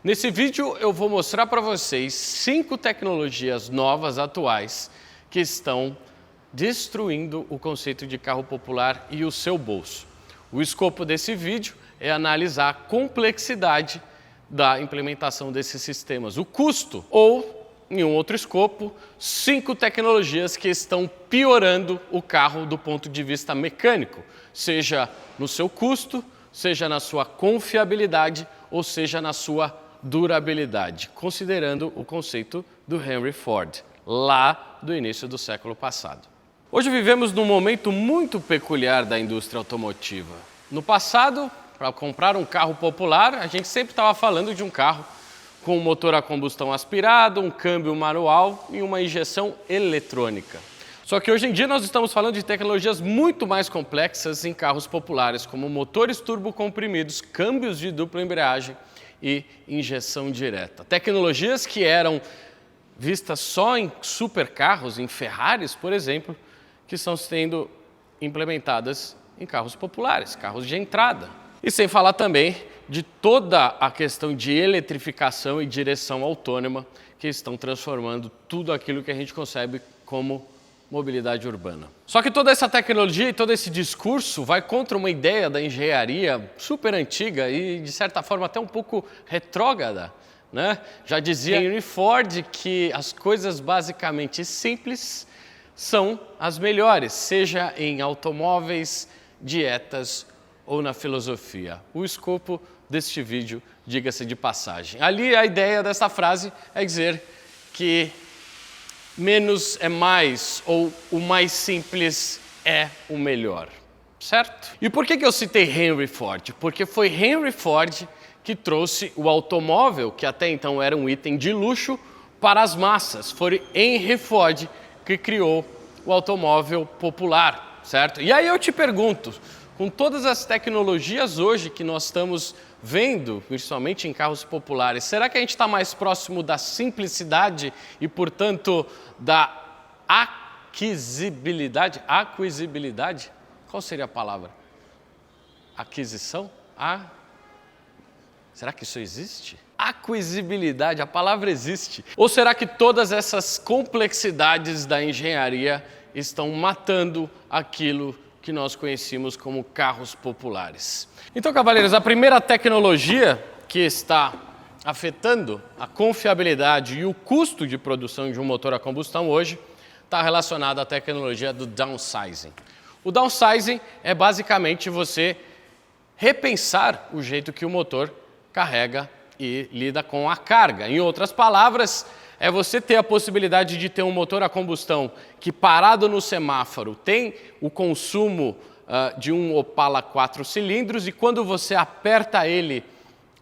Nesse vídeo eu vou mostrar para vocês 5 tecnologias novas atuais que estão destruindo o conceito de carro popular e o seu bolso. O escopo desse vídeo é analisar a complexidade da implementação desses sistemas, o custo, ou, em um outro escopo, 5 tecnologias que estão piorando o carro do ponto de vista mecânico, seja no seu custo, seja na sua confiabilidade ou seja na sua durabilidade, considerando o conceito do Henry Ford, lá do início do século passado. Hoje vivemos num momento muito peculiar da indústria automotiva. No passado, para comprar um carro popular, a gente sempre estava falando de um carro com um motor a combustão aspirado, um câmbio manual e uma injeção eletrônica. Só que hoje em dia nós estamos falando de tecnologias muito mais complexas em carros populares, como motores turbocomprimidos, câmbios de dupla embreagem e injeção direta. Tecnologias que eram vistas só em supercarros, em Ferraris, por exemplo, que estão sendo implementadas em carros populares, carros de entrada. E sem falar também de toda a questão de eletrificação e direção autônoma que estão transformando tudo aquilo que a gente concebe como mobilidade urbana. Só que toda essa tecnologia e todo esse discurso vai contra uma ideia da engenharia super antiga e, de certa forma, até um pouco retrógrada, né? Já dizia Henry Ford que as coisas basicamente simples são as melhores, seja em automóveis, dietas ou na filosofia. O escopo deste vídeo, diga-se de passagem. Ali a ideia dessa frase é dizer que menos é mais, ou o mais simples é o melhor, certo? E por que eu citei Henry Ford? Porque foi Henry Ford que trouxe o automóvel, que até então era um item de luxo, para as massas. Foi Henry Ford que criou o automóvel popular, certo? E aí eu te pergunto, com todas as tecnologias hoje que nós estamos vendo, principalmente em carros populares, será que a gente está mais próximo da simplicidade e, portanto, da aquisibilidade? Aquisibilidade? Qual seria a palavra? Aquisição? Será que isso existe? Aquisibilidade, a palavra existe. Ou será que todas essas complexidades da engenharia estão matando aquilo que nós conhecemos como carros populares? Então, cavaleiros, a primeira tecnologia que está afetando a confiabilidade e o custo de produção de um motor a combustão hoje está relacionada à tecnologia do downsizing. O downsizing é basicamente você repensar o jeito que o motor carrega e lida com a carga. Em outras palavras, é você ter a possibilidade de ter um motor a combustão que, parado no semáforo, tem o consumo de um Opala 4 cilindros e quando você aperta ele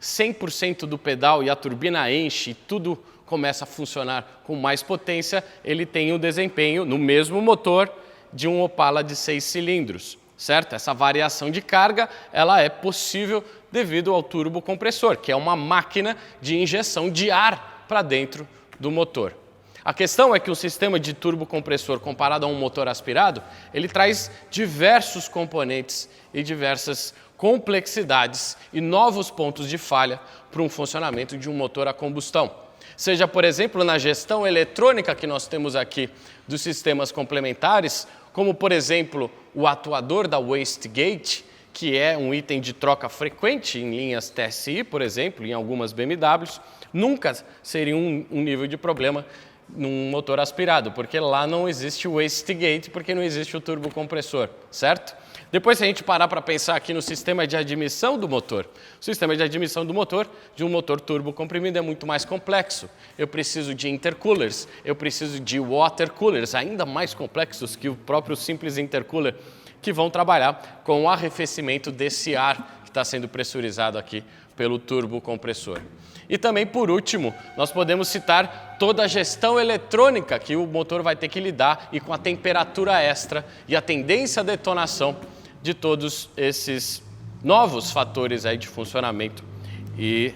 100% do pedal e a turbina enche e tudo começa a funcionar com mais potência, ele tem o desempenho no mesmo motor de um Opala de 6 cilindros, certo? Essa variação de carga ela é possível devido ao turbocompressor, que é uma máquina de injeção de ar para dentro do motor. A questão é que o sistema de turbocompressor comparado a um motor aspirado, ele traz diversos componentes e diversas complexidades e novos pontos de falha para um funcionamento de um motor a combustão. Seja, por exemplo, na gestão eletrônica que nós temos aqui dos sistemas complementares, como, por exemplo, o atuador da wastegate, que é um item de troca frequente em linhas TSI, por exemplo, em algumas BMWs, nunca seria um nível de problema num motor aspirado, porque lá não existe o wastegate, porque não existe o turbocompressor, certo? Depois, se a gente parar para pensar aqui no sistema de admissão do motor, o sistema de admissão do motor, de um motor turbocomprimido, é muito mais complexo. Eu preciso de intercoolers, eu preciso de water coolers, ainda mais complexos que o próprio simples intercooler, que vão trabalhar com o arrefecimento desse ar que está sendo pressurizado aqui pelo turbocompressor. E também, por último, nós podemos citar toda a gestão eletrônica que o motor vai ter que lidar e com a temperatura extra e a tendência à detonação de todos esses novos fatores aí de funcionamento e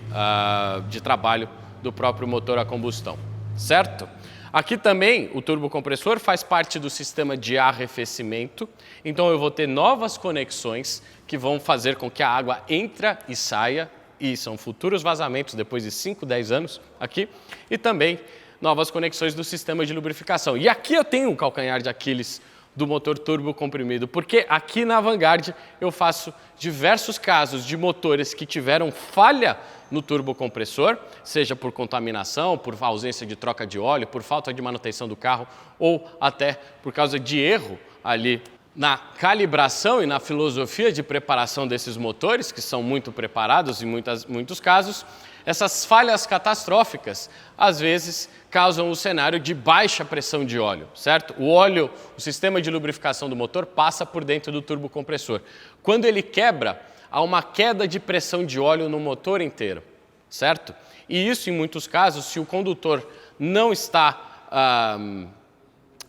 de trabalho do próprio motor a combustão, certo? Aqui também o turbocompressor faz parte do sistema de arrefecimento, então eu vou ter novas conexões que vão fazer com que a água entre e saia e são futuros vazamentos depois de 5, 10 anos aqui, e também novas conexões do sistema de lubrificação. E aqui eu tenho um calcanhar de Aquiles do motor turbo comprimido, porque aqui na Vanguard eu faço diversos casos de motores que tiveram falha no turbocompressor, seja por contaminação, por ausência de troca de óleo, por falta de manutenção do carro ou até por causa de erro ali na calibração e na filosofia de preparação desses motores, que são muito preparados em muitos casos. Essas falhas catastróficas, às vezes, causam o cenário de baixa pressão de óleo, certo? O óleo, o sistema de lubrificação do motor passa por dentro do turbocompressor. Quando ele quebra, há uma queda de pressão de óleo no motor inteiro, certo? E isso, em muitos casos, se o condutor não está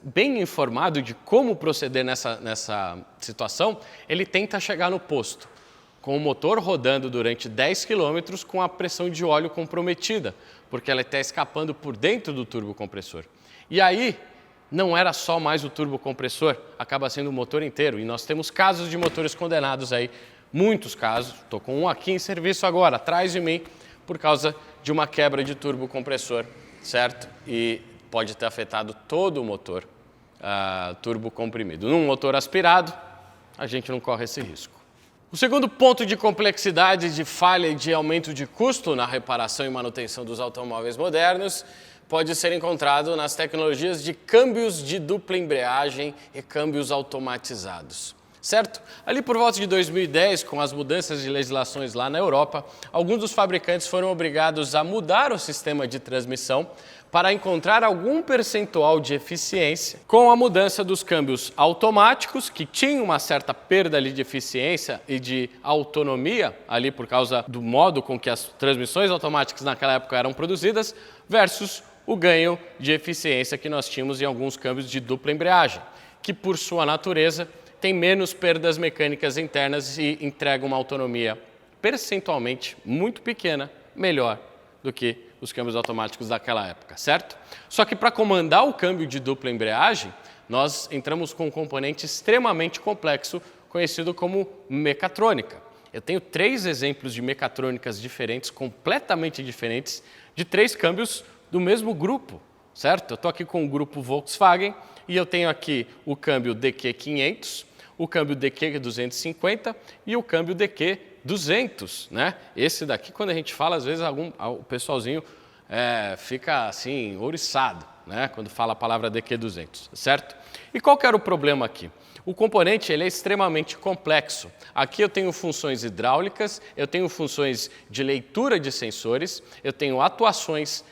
bem informado de como proceder nessa situação, ele tenta chegar no posto com o motor rodando durante 10 km com a pressão de óleo comprometida, porque ela está escapando por dentro do turbocompressor. E aí, não era só mais o turbocompressor, acaba sendo o motor inteiro. E nós temos casos de motores condenados aí, muitos casos. Estou com um aqui em serviço agora, atrás de mim, por causa de uma quebra de turbocompressor, certo? E pode ter afetado todo o motor turbo comprimido. Num motor aspirado, a gente não corre esse risco. O segundo ponto de complexidade, de falha e de aumento de custo na reparação e manutenção dos automóveis modernos pode ser encontrado nas tecnologias de câmbios de dupla embreagem e câmbios automatizados. Certo? Ali por volta de 2010, com as mudanças de legislações lá na Europa, alguns dos fabricantes foram obrigados a mudar o sistema de transmissão para encontrar algum percentual de eficiência com a mudança dos câmbios automáticos, que tinham uma certa perda ali de eficiência e de autonomia, ali por causa do modo com que as transmissões automáticas naquela época eram produzidas, versus o ganho de eficiência que nós tínhamos em alguns câmbios de dupla embreagem, que por sua natureza tem menos perdas mecânicas internas e entrega uma autonomia percentualmente muito pequena, melhor do que os câmbios automáticos daquela época, certo? Só que para comandar o câmbio de dupla embreagem, nós entramos com um componente extremamente complexo, conhecido como mecatrônica. Eu tenho 3 exemplos de mecatrônicas diferentes, completamente diferentes, de 3 câmbios do mesmo grupo, certo? Eu estou aqui com o grupo Volkswagen e eu tenho aqui o câmbio DQ500, o câmbio DQ250 e o câmbio DQ200, né? Esse daqui, quando a gente fala, às vezes o pessoalzinho fica assim, ouriçado, né? Quando fala a palavra DQ200, certo? E qual que era o problema aqui? O componente ele é extremamente complexo. Aqui eu tenho funções hidráulicas, eu tenho funções de leitura de sensores, eu tenho atuações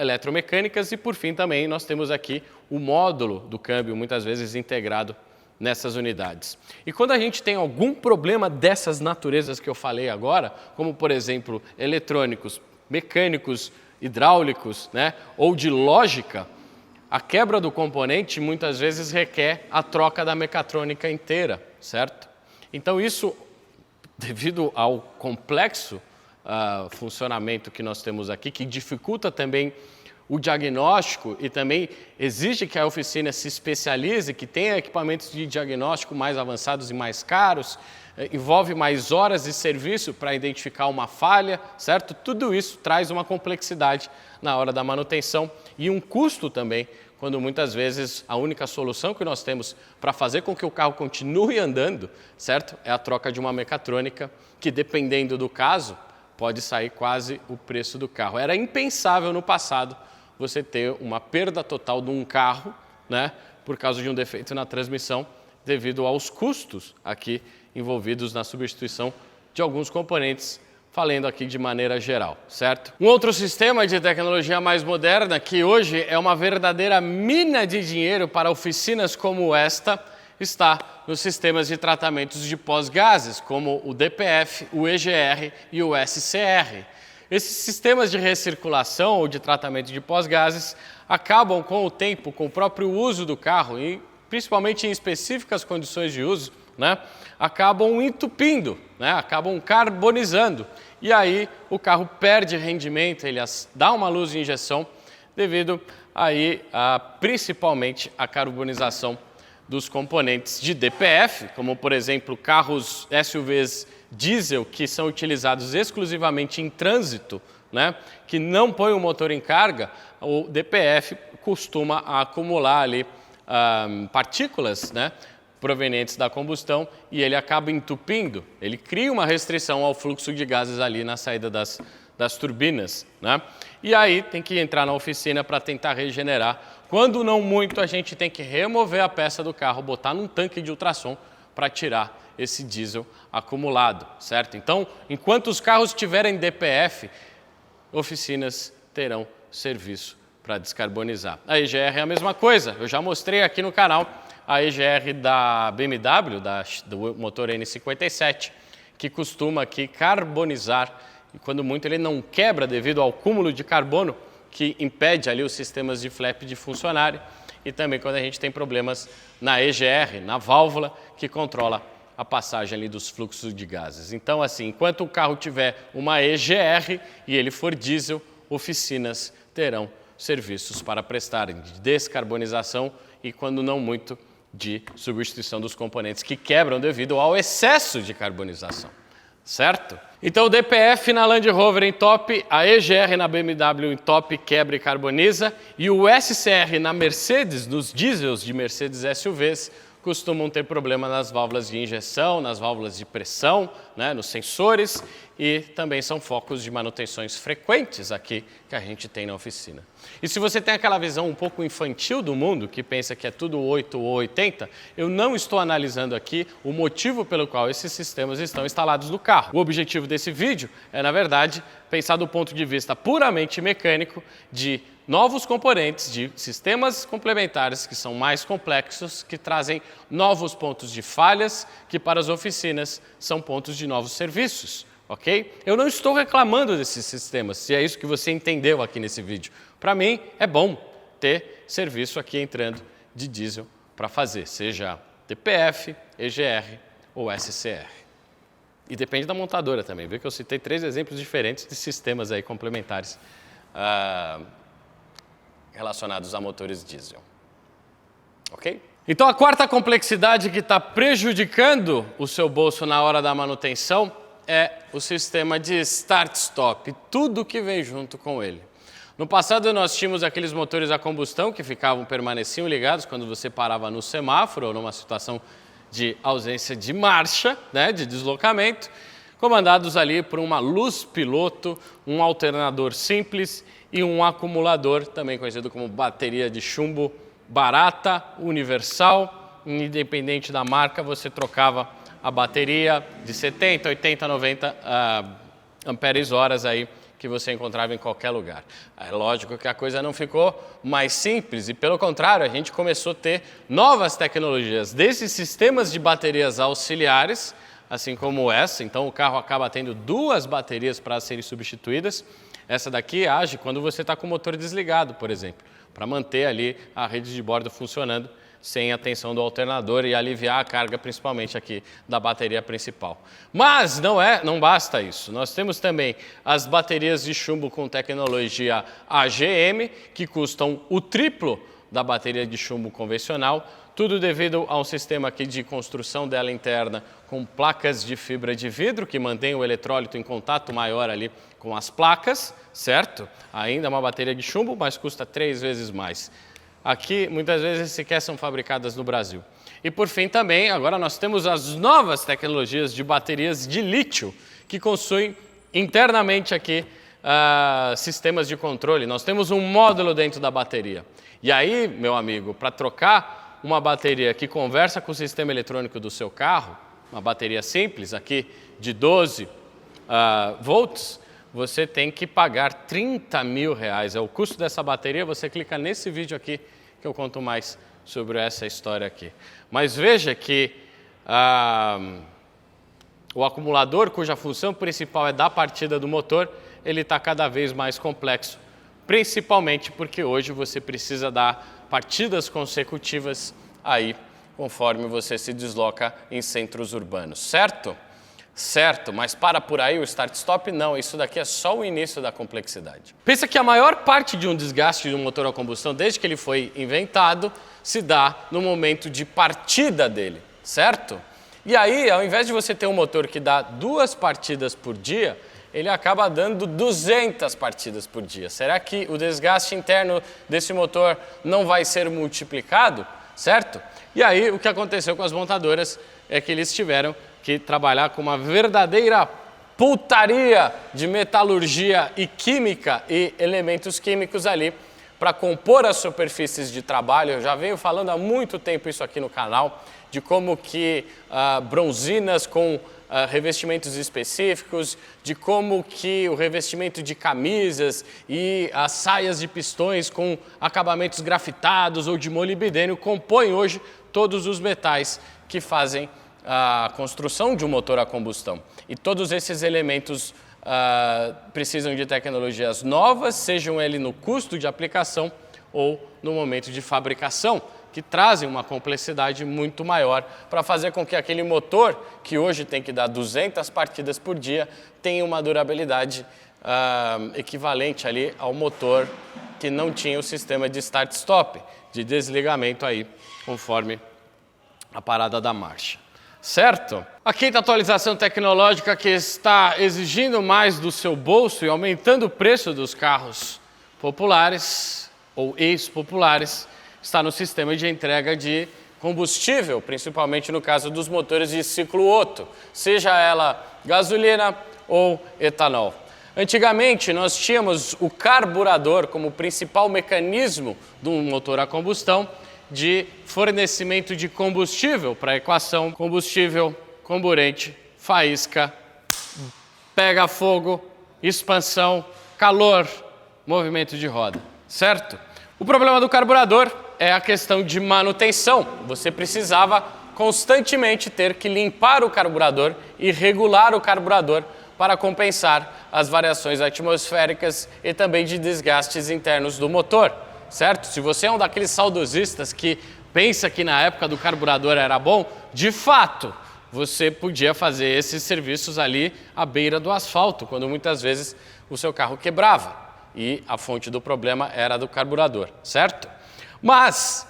eletromecânicas e, por fim, também nós temos aqui o módulo do câmbio, muitas vezes integrado nessas unidades. E quando a gente tem algum problema dessas naturezas que eu falei agora, como, por exemplo, eletrônicos, mecânicos, hidráulicos, né, ou de lógica, a quebra do componente muitas vezes requer a troca da mecatrônica inteira, certo? Então isso, devido ao complexo funcionamento que nós temos aqui, que dificulta também o diagnóstico e também exige que a oficina se especialize, que tenha equipamentos de diagnóstico mais avançados e mais caros, envolve mais horas de serviço para identificar uma falha, certo? Tudo isso traz uma complexidade na hora da manutenção e um custo também, quando muitas vezes a única solução que nós temos para fazer com que o carro continue andando, certo? É a troca de uma mecatrônica que, dependendo do caso, pode sair quase o preço do carro. Era impensável no passado você ter uma perda total de um carro, né, por causa de um defeito na transmissão, devido aos custos aqui envolvidos na substituição de alguns componentes, falando aqui de maneira geral, certo? Um outro sistema de tecnologia mais moderna, que hoje é uma verdadeira mina de dinheiro para oficinas como esta, está nos sistemas de tratamentos de pós-gases, como o DPF, o EGR e o SCR. Esses sistemas de recirculação ou de tratamento de pós-gases acabam com o tempo, com o próprio uso do carro e principalmente em específicas condições de uso, né, acabam entupindo, né, acabam carbonizando. E aí o carro perde rendimento, ele dá uma luz de injeção devido aí principalmente à carbonização dos componentes de DPF, como por exemplo carros SUVs diesel que são utilizados exclusivamente em trânsito, né, que não põe o motor em carga, o DPF costuma acumular ali partículas, né, provenientes da combustão e ele acaba entupindo, ele cria uma restrição ao fluxo de gases ali na saída das turbinas, né? E aí tem que entrar na oficina para tentar regenerar. Quando não muito, a gente tem que remover a peça do carro, botar num tanque de ultrassom para tirar esse diesel acumulado, certo? Então, enquanto os carros tiverem DPF, oficinas terão serviço para descarbonizar. A EGR é a mesma coisa, eu já mostrei aqui no canal a EGR da BMW, do motor N57, que costuma aqui carbonizar, e quando muito ele não quebra devido ao cúmulo de carbono que impede ali os sistemas de flap de funcionarem, e também quando a gente tem problemas na EGR, na válvula, que controla a passagem ali dos fluxos de gases. Então, assim, enquanto o carro tiver uma EGR e ele for diesel, oficinas terão serviços para prestarem de descarbonização e, quando não muito, de substituição dos componentes que quebram devido ao excesso de carbonização, certo? Então o DPF na Land Rover em top, a EGR na BMW em top quebra e carboniza, e o SCR na Mercedes, nos diesels de Mercedes SUVs, costumam ter problema nas válvulas de injeção, nas válvulas de pressão, né, nos sensores, e também são focos de manutenções frequentes aqui que a gente tem na oficina. E se você tem aquela visão um pouco infantil do mundo, que pensa que é tudo 8 ou 80, eu não estou analisando aqui o motivo pelo qual esses sistemas estão instalados no carro. O objetivo desse vídeo é, na verdade, pensar do ponto de vista puramente mecânico de novos componentes, de sistemas complementares que são mais complexos, que trazem novos pontos de falhas, que para as oficinas são pontos de novos serviços, ok? Eu não estou reclamando desses sistemas, se é isso que você entendeu aqui nesse vídeo. Para mim, é bom ter serviço aqui entrando de diesel para fazer, seja DPF, EGR ou SCR. E depende da montadora também, viu que eu citei 3 exemplos diferentes de sistemas aí complementares relacionados a motores diesel. Ok? Então a quarta complexidade que está prejudicando o seu bolso na hora da manutenção é o sistema de start-stop, tudo que vem junto com ele. No passado nós tínhamos aqueles motores a combustão que permaneciam ligados quando você parava no semáforo ou numa situação de ausência de marcha, né, de deslocamento, comandados ali por uma luz piloto, um alternador simples e um acumulador, também conhecido como bateria de chumbo barata, universal, independente da marca, você trocava a bateria de 70, 80, 90 amperes-horas aí que você encontrava em qualquer lugar. É lógico que a coisa não ficou mais simples e, pelo contrário, a gente começou a ter novas tecnologias desses sistemas de baterias auxiliares, assim como essa. Então o carro acaba tendo 2 baterias para serem substituídas. Essa daqui age quando você está com o motor desligado, por exemplo, para manter ali a rede de bordo funcionando sem a tensão do alternador e aliviar a carga, principalmente aqui da bateria principal. Mas não basta isso. Nós temos também as baterias de chumbo com tecnologia AGM, que custam o triplo da bateria de chumbo convencional, tudo devido a um sistema aqui de construção dela interna com placas de fibra de vidro que mantém o eletrólito em contato maior ali com as placas, certo? Ainda uma bateria de chumbo, mas custa 3 vezes mais. Aqui, muitas vezes, sequer são fabricadas no Brasil. E, por fim, também, agora nós temos as novas tecnologias de baterias de lítio, que possuem internamente aqui sistemas de controle. Nós temos um módulo dentro da bateria. E aí, meu amigo, para trocar uma bateria que conversa com o sistema eletrônico do seu carro, uma bateria simples aqui de 12 volts, você tem que pagar R$30 mil. É o custo dessa bateria. Você clica nesse vídeo aqui que eu conto mais sobre essa história aqui. Mas veja que o acumulador, cuja função principal é dar partida do motor, ele está cada vez mais complexo, principalmente porque hoje você precisa dar partidas consecutivas aí, conforme você se desloca em centros urbanos, certo? Certo, mas para por aí o start-stop? Não, isso daqui é só o início da complexidade. Pensa que a maior parte de um desgaste de um motor a combustão, desde que ele foi inventado, se dá no momento de partida dele, certo? E aí, ao invés de você ter um motor que dá 2 partidas por dia, ele acaba dando 200 partidas por dia. Será que o desgaste interno desse motor não vai ser multiplicado? Certo? E aí, o que aconteceu com as montadoras é que eles tiveram que trabalhar com uma verdadeira putaria de metalurgia e química e elementos químicos ali para compor as superfícies de trabalho. Eu já venho falando há muito tempo isso aqui no canal, de como que bronzinas com revestimentos específicos, de como que o revestimento de camisas e as saias de pistões com acabamentos grafitados ou de molibdênio compõem hoje todos os metais que fazem a construção de um motor a combustão. E todos esses elementos precisam de tecnologias novas, sejam eles no custo de aplicação ou no momento de fabricação, que trazem uma complexidade muito maior para fazer com que aquele motor, que hoje tem que dar 200 partidas por dia, tenha uma durabilidade equivalente ali ao motor que não tinha o sistema de start-stop, de desligamento aí, conforme a parada da marcha. Certo? A quinta atualização tecnológica que está exigindo mais do seu bolso e aumentando o preço dos carros populares ou ex-populares está no sistema de entrega de combustível, principalmente no caso dos motores de ciclo Otto, seja ela gasolina ou etanol. Antigamente, nós tínhamos o carburador como principal mecanismo de um motor a combustão de fornecimento de combustível para a equação combustível, comburente, faísca, pega fogo, expansão, calor, movimento de roda, certo? O problema do carburador é a questão de manutenção. Você precisava constantemente ter que limpar o carburador e regular o carburador para compensar as variações atmosféricas e também de desgastes internos do motor, certo? Se você é um daqueles saudosistas que pensa que na época do carburador era bom, de fato, você podia fazer esses serviços ali à beira do asfalto, quando muitas vezes o seu carro quebrava e a fonte do problema era do carburador, certo? Mas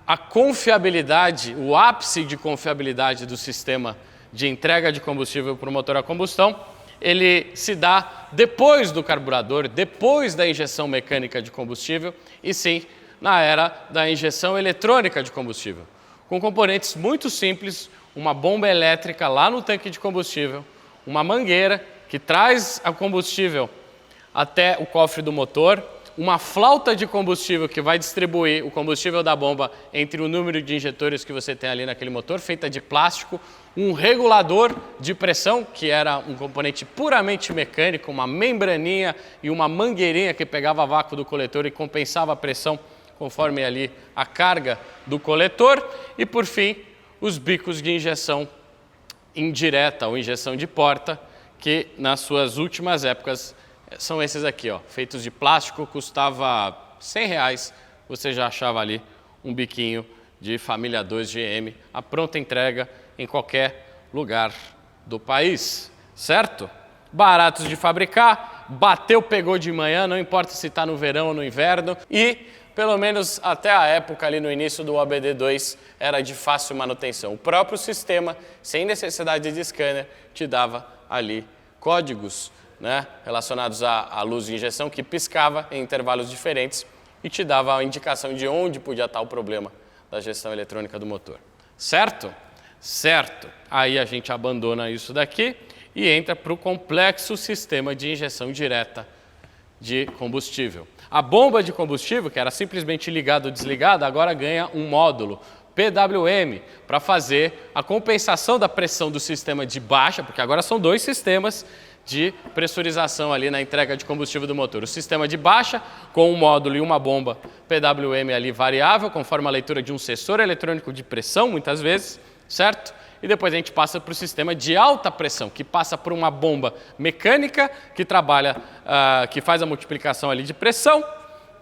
a confiabilidade, o ápice de confiabilidade do sistema de entrega de combustível para o motor a combustão, ele se dá depois do carburador, depois da injeção mecânica de combustível e sim na era da injeção eletrônica de combustível, com componentes muito simples, uma bomba elétrica lá no tanque de combustível, uma mangueira que traz o combustível até o cofre do motor, uma flauta de combustível que vai distribuir o combustível da bomba entre o número de injetores que você tem ali naquele motor, feita de plástico, um regulador de pressão, que era um componente puramente mecânico, uma membraninha e uma mangueirinha que pegava vácuo do coletor e compensava a pressão conforme ali a carga do coletor, e por fim, os bicos de injeção indireta ou injeção de porta, que nas suas últimas épocas são esses aqui, ó, feitos de plástico, custava R$100, você já achava ali um biquinho de família 2 GM, a pronta entrega em qualquer lugar do país, certo? Baratos de fabricar, bateu, pegou de manhã, não importa se está no verão ou no inverno, e pelo menos até a época ali no início do OBD2 era de fácil manutenção. O próprio sistema, sem necessidade de scanner, te dava ali códigos, né, relacionados à luz de injeção que piscava em intervalos diferentes e te dava a indicação de onde podia estar o problema da gestão eletrônica do motor. Certo? Certo. Aí a gente abandona isso daqui e entra para o complexo sistema de injeção direta de combustível. A bomba de combustível, que era simplesmente ligada ou desligada, agora ganha um módulo PWM para fazer a compensação da pressão do sistema de baixa, porque agora são 2 sistemas de pressurização ali na entrega de combustível do motor. O sistema de baixa, com um módulo e uma bomba PWM ali variável, conforme a leitura de um sensor eletrônico de pressão, muitas vezes, certo? E depois a gente passa para o sistema de alta pressão, que passa por uma bomba mecânica que trabalha, que faz a multiplicação ali de pressão,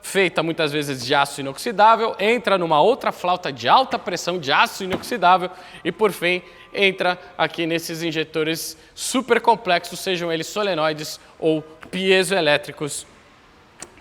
feita muitas vezes de aço inoxidável, entra numa outra flauta de alta pressão de aço inoxidável e, por fim, entra aqui nesses injetores super complexos, sejam eles solenoides ou piezoelétricos,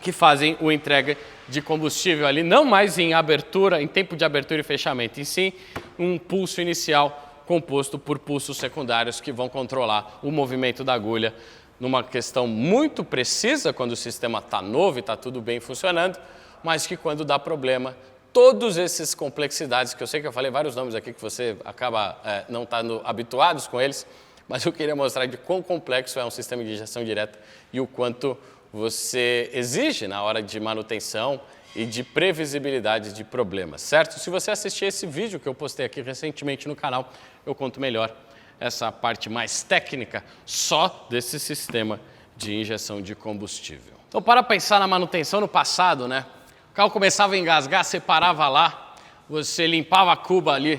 que fazem a entrega de combustível ali, não mais em abertura, em tempo de abertura e fechamento, e sim um pulso inicial composto por pulsos secundários que vão controlar o movimento da agulha numa questão muito precisa, quando o sistema está novo e está tudo bem funcionando, mas que quando dá problema, todas essas complexidades, que eu sei que eu falei vários nomes aqui que você acaba não estando habituados com eles, mas eu queria mostrar de quão complexo é um sistema de injeção direta e o quanto você exige na hora de manutenção e de previsibilidade de problemas, certo? Se você assistir esse vídeo que eu postei aqui recentemente no canal, eu conto melhor essa parte mais técnica só desse sistema de injeção de combustível. Então, para pensar na manutenção no passado, né? O carro começava a engasgar, você parava lá, você limpava a cuba ali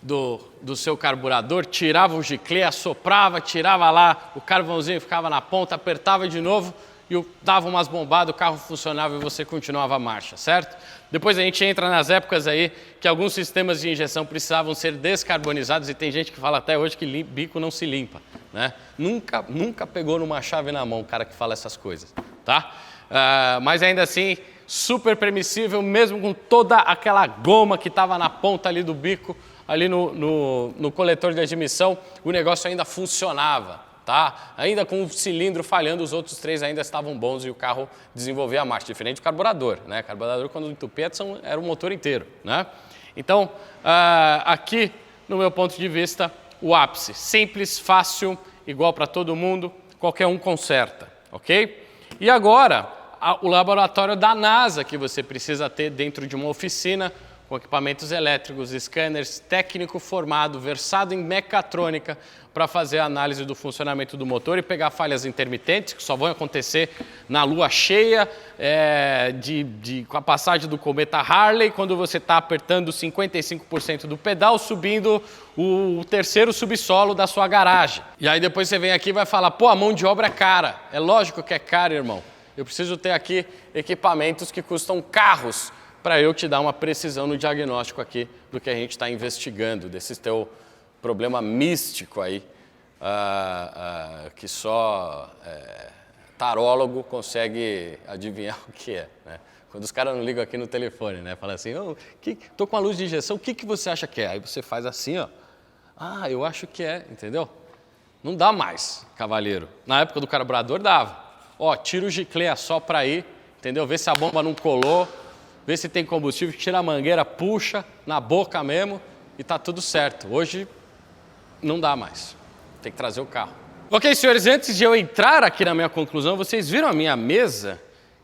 do seu carburador, tirava o giclê, assoprava, tirava lá, o carvãozinho ficava na ponta, apertava de novo e dava umas bombadas, o carro funcionava e você continuava a marcha, certo? Depois a gente entra nas épocas aí que alguns sistemas de injeção precisavam ser descarbonizados e tem gente que fala até hoje que bico não se limpa, né? Nunca pegou numa chave na mão o cara que fala essas coisas, tá? Mas ainda assim, super permissível, mesmo com toda aquela goma que estava na ponta ali do bico, ali no coletor de admissão, o negócio ainda funcionava. Tá? Ainda com o cilindro falhando, os outros 3 ainda estavam bons e o carro desenvolvia a marcha, diferente do carburador, né? O carburador, quando entupia, era o motor inteiro, né? Então, aqui, no meu ponto de vista, o ápice, simples, fácil, igual para todo mundo, qualquer um conserta, ok? E agora, o laboratório da NASA que você precisa ter dentro de uma oficina, com equipamentos elétricos, scanners, técnico formado, versado em mecatrônica, para fazer a análise do funcionamento do motor e pegar falhas intermitentes, que só vão acontecer na lua cheia, com a passagem do cometa Harley, quando você está apertando 55% do pedal, subindo o terceiro subsolo da sua garagem. E aí depois você vem aqui e vai falar, pô, a mão de obra é cara. É lógico que é cara, irmão. Eu preciso ter aqui equipamentos que custam carros, para eu te dar uma precisão no diagnóstico aqui do que a gente está investigando, desse teu problema místico aí, que só tarólogo consegue adivinhar o que é, né? Quando os caras não ligam aqui no telefone, né? Fala assim, tô com a luz de injeção, o que você acha que é? Aí você faz assim, ó. Ah, eu acho que é, entendeu? Não dá mais, cavalheiro. Na época do carburador dava. Ó, tira o giclê, assopra aí, entendeu? Vê se a bomba não colou. Vê se tem combustível, tira a mangueira, puxa na boca mesmo e tá tudo certo. Hoje não dá mais, tem que trazer o carro. Ok, senhores, antes de eu entrar aqui na minha conclusão, vocês viram a minha mesa?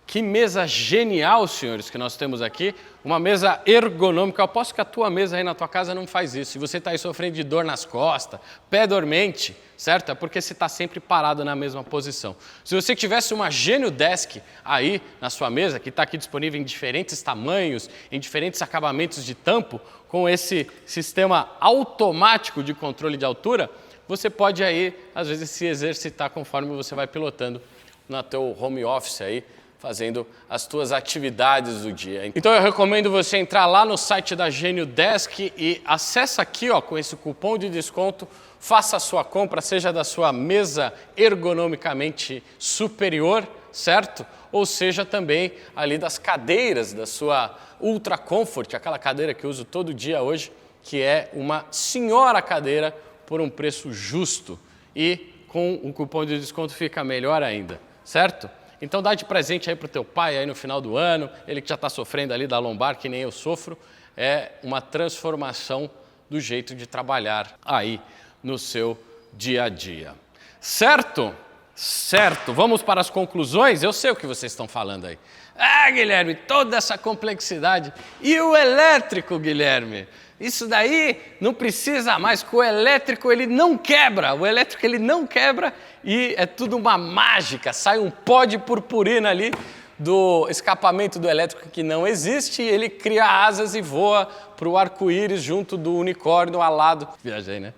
Que mesa genial, senhores, que nós temos aqui. Uma mesa ergonômica. Eu aposto que a tua mesa aí na tua casa não faz isso. Se você está aí sofrendo de dor nas costas, pé dormente, certo? É porque você está sempre parado na mesma posição. Se você tivesse uma Genio Desk aí na sua mesa, que está aqui disponível em diferentes tamanhos, em diferentes acabamentos de tampo, com esse sistema automático de controle de altura, você pode aí, às vezes, se exercitar conforme você vai pilotando no teu home office aí, fazendo as tuas atividades do dia. Então eu recomendo você entrar lá no site da Genio Desk e acessa aqui, ó, com esse cupom de desconto, faça a sua compra, seja da sua mesa ergonomicamente superior, certo? Ou seja também ali das cadeiras da sua Ultra Comfort, aquela cadeira que eu uso todo dia hoje, que é uma senhora cadeira por um preço justo e com o cupom de desconto fica melhor ainda, certo? Então dá de presente aí para o teu pai aí no final do ano, ele que já está sofrendo ali da lombar, que nem eu sofro, é uma transformação do jeito de trabalhar aí no seu dia a dia. Certo? Certo. Vamos para as conclusões? Eu sei o que vocês estão falando aí. Ah, Guilherme, toda essa complexidade. E o elétrico, Guilherme? Isso daí não precisa mais, porque o elétrico ele não quebra. O elétrico ele não quebra e é tudo uma mágica. Sai um pó de purpurina ali do escapamento do elétrico que não existe e ele cria asas e voa para o arco-íris junto do unicórnio alado. Viajei, né?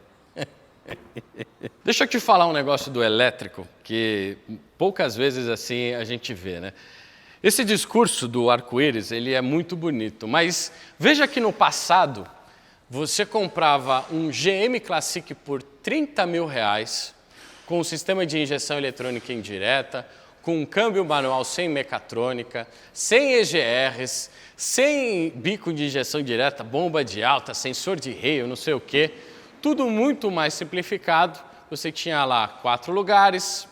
Deixa eu te falar um negócio do elétrico que poucas vezes assim a gente vê, né? Esse discurso do arco-íris, ele é muito bonito, mas veja que no passado você comprava um GM Classic por R$30 mil, com um sistema de injeção eletrônica indireta, com um câmbio manual sem mecatrônica, sem EGRs, sem bico de injeção direta, bomba de alta, sensor de reio, não sei o quê, tudo muito mais simplificado. Você tinha lá 4 lugares,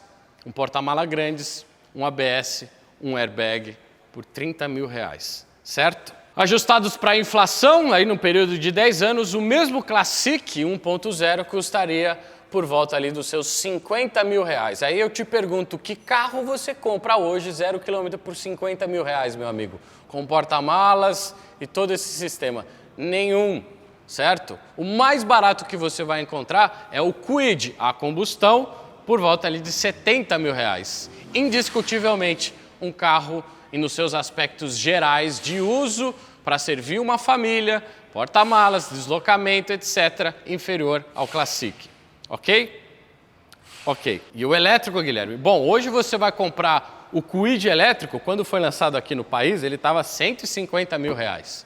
um porta-mala grandes, um ABS, um airbag por R$30.000, certo? Ajustados para a inflação, aí no período de 10 anos, o mesmo Classic 1.0 custaria por volta ali dos seus R$50.000. Aí eu te pergunto, que carro você compra hoje 0 km por R$50.000, meu amigo? Com porta-malas e todo esse sistema? Nenhum, certo? O mais barato que você vai encontrar é o Kwid, a combustão, por volta ali de R$70.000. Indiscutivelmente, um carro e nos seus aspectos gerais de uso para servir uma família, porta-malas, deslocamento, etc., inferior ao Classic. Ok? Ok. E o elétrico, Guilherme? Bom, hoje você vai comprar o Kwid elétrico, quando foi lançado aqui no país, ele estava R$150.000.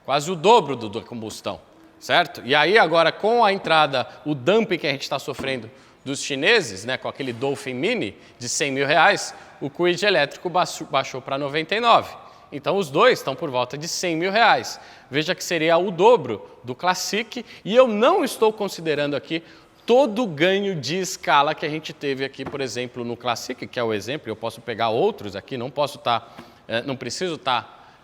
Quase o dobro do combustão, certo? E aí agora com a entrada, o dumping que a gente está sofrendo dos chineses, né, com aquele Dolphin Mini de R$100.000, o Kwid elétrico baixou para 99. Então os dois estão por volta de R$100.000. Veja que seria o dobro do Classic e eu não estou considerando aqui todo o ganho de escala que a gente teve aqui, por exemplo, no Classic, que é o exemplo, eu posso pegar outros aqui, não preciso estar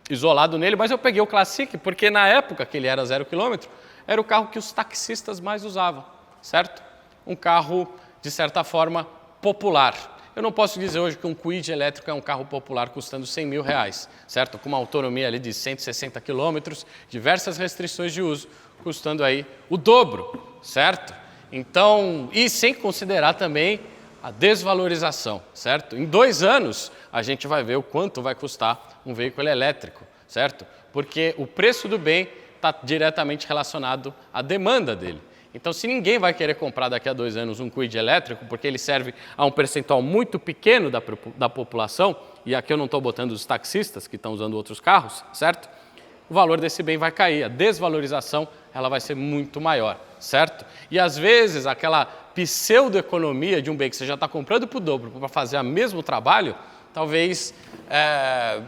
isolado nele, mas eu peguei o Classic porque na época que ele era 0 km, era o carro que os taxistas mais usavam, certo? Um carro, de certa forma, popular. Eu não posso dizer hoje que um Kwid elétrico é um carro popular custando R$100.000, certo? Com uma autonomia ali de 160 km, diversas restrições de uso, custando aí o dobro, certo? Então, e sem considerar também a desvalorização, certo? Em 2 anos, a gente vai ver o quanto vai custar um veículo elétrico, certo? Porque o preço do bem está diretamente relacionado à demanda dele. Então, se ninguém vai querer comprar daqui a 2 anos um Kwid elétrico, porque ele serve a um percentual muito pequeno da população, e aqui eu não estou botando os taxistas que estão usando outros carros, certo? O valor desse bem vai cair, a desvalorização ela vai ser muito maior, certo? E às vezes aquela pseudoeconomia de um bem que você já está comprando por dobro para fazer o mesmo trabalho, talvez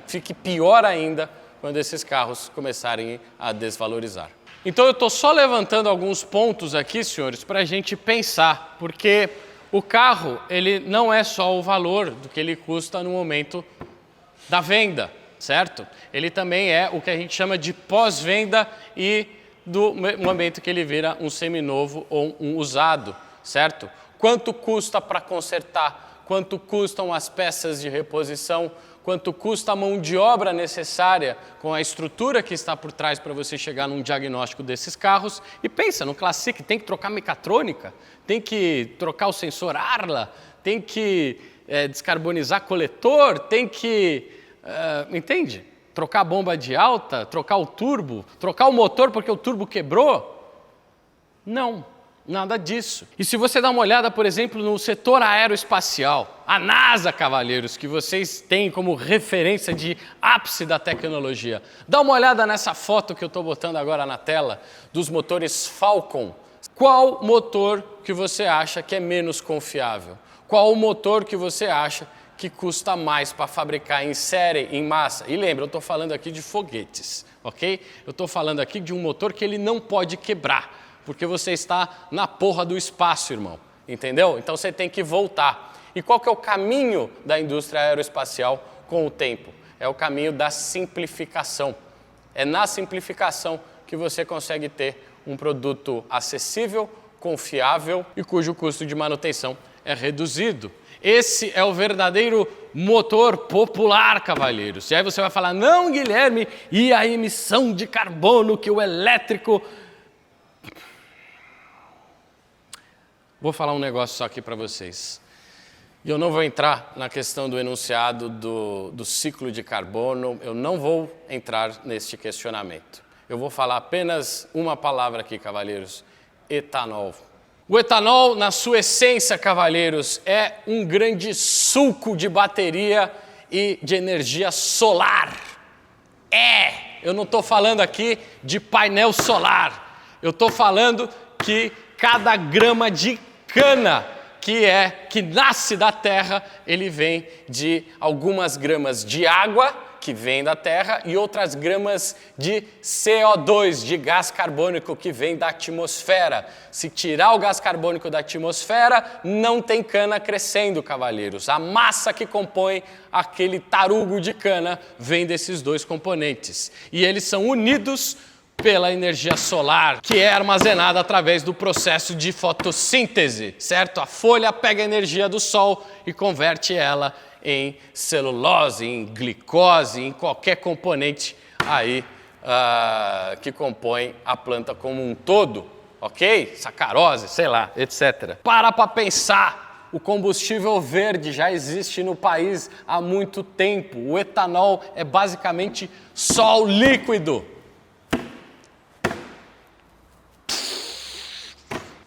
fique pior ainda quando esses carros começarem a desvalorizar. Então eu estou só levantando alguns pontos aqui, senhores, para a gente pensar, porque o carro ele não é só o valor do que ele custa no momento da venda, certo? Ele também é o que a gente chama de pós-venda e do momento que ele vira um seminovo ou um usado, certo? Quanto custa para consertar? Quanto custam as peças de reposição? Quanto custa a mão de obra necessária com a estrutura que está por trás para você chegar num diagnóstico desses carros? E pensa, no Classic tem que trocar mecatrônica, tem que trocar o sensor Arla, tem que descarbonizar coletor, tem que, entende? Trocar a bomba de alta, trocar o turbo, trocar o motor porque o turbo quebrou? Não. Nada disso. E se você dá uma olhada, por exemplo, no setor aeroespacial, a NASA, cavalheiros, que vocês têm como referência de ápice da tecnologia, dá uma olhada nessa foto que eu estou botando agora na tela, dos motores Falcon. Qual motor que você acha que é menos confiável? Qual o motor que você acha que custa mais para fabricar em série, em massa? E lembra, eu estou falando aqui de foguetes, ok? Eu estou falando aqui de um motor que ele não pode quebrar, porque você está na porra do espaço, irmão, entendeu? Então você tem que voltar. E qual que é o caminho da indústria aeroespacial com o tempo? É o caminho da simplificação. É na simplificação que você consegue ter um produto acessível, confiável e cujo custo de manutenção é reduzido. Esse é o verdadeiro motor popular, cavalheiros. E aí você vai falar, não, Guilherme, e a emissão de carbono que o elétrico... Vou falar um negócio só aqui para vocês. E eu não vou entrar na questão do enunciado do ciclo de carbono, eu não vou entrar neste questionamento. Eu vou falar apenas uma palavra aqui, cavalheiros: etanol. O etanol, na sua essência, cavalheiros, é um grande suco de bateria e de energia solar. Eu não estou falando aqui de painel solar, eu estou falando que cada grama de cana que nasce da terra, ele vem de algumas gramas de água que vem da Terra, e outras gramas de CO2, de gás carbônico, que vem da atmosfera. Se tirar o gás carbônico da atmosfera, não tem cana crescendo, cavalheiros. A massa que compõe aquele tarugo de cana vem desses dois componentes. E eles são unidos pela energia solar, que é armazenada através do processo de fotossíntese, certo? A folha pega a energia do sol e converte ela em celulose, em glicose, em qualquer componente aí que compõe a planta como um todo, ok? Sacarose, sei lá, etc. Para pensar, o combustível verde já existe no país há muito tempo. O etanol é basicamente sol líquido,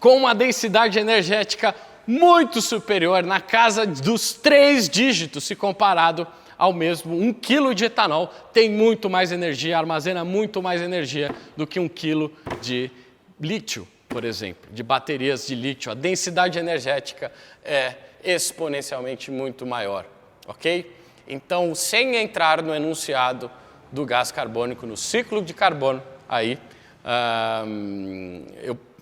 com uma densidade energética muito superior, na casa dos 3 dígitos, se comparado ao mesmo 1 quilo de etanol, tem muito mais energia, armazena muito mais energia do que 1 quilo de lítio, por exemplo, de baterias de lítio. A densidade energética é exponencialmente muito maior, ok? Então, sem entrar no enunciado do gás carbônico, no ciclo de carbono, aí,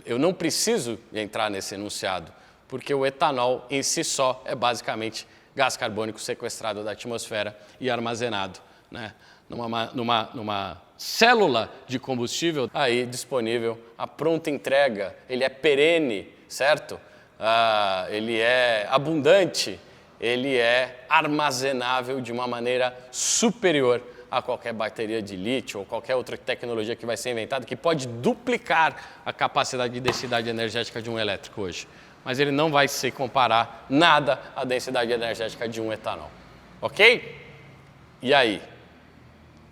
eu não preciso entrar nesse enunciado, porque o etanol em si só é basicamente gás carbônico sequestrado da atmosfera e armazenado, né, numa célula de combustível aí disponível à pronta entrega. Ele é perene, certo? Ele é abundante, ele é armazenável de uma maneira superior a qualquer bateria de lítio ou qualquer outra tecnologia que vai ser inventada, que pode duplicar a capacidade de densidade energética de um elétrico hoje. Mas ele não vai se comparar nada à densidade energética de um etanol. Ok? E aí?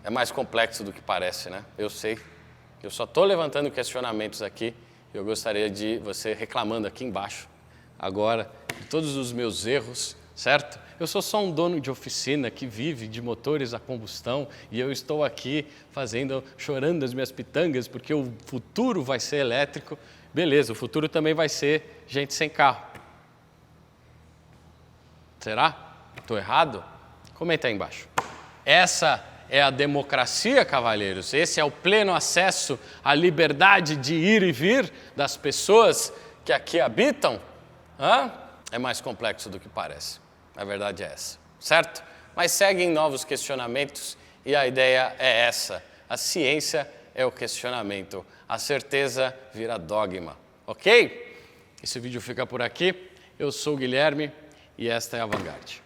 É mais complexo do que parece, né? Eu sei. Eu só estou levantando questionamentos aqui e eu gostaria de você reclamando aqui embaixo, agora, de todos os meus erros, certo? Eu sou só um dono de oficina que vive de motores a combustão e eu estou aqui chorando as minhas pitangas porque o futuro vai ser elétrico. Beleza, o futuro também vai ser gente sem carro. Será? Estou errado? Comenta aí embaixo. Essa é a democracia, cavalheiros. Esse é o pleno acesso à liberdade de ir e vir das pessoas que aqui habitam? É mais complexo do que parece. A verdade é essa, certo? Mas seguem novos questionamentos e a ideia é essa. A ciência é o questionamento. A certeza vira dogma, ok? Esse vídeo fica por aqui. Eu sou o Guilherme e esta é a Vanguard.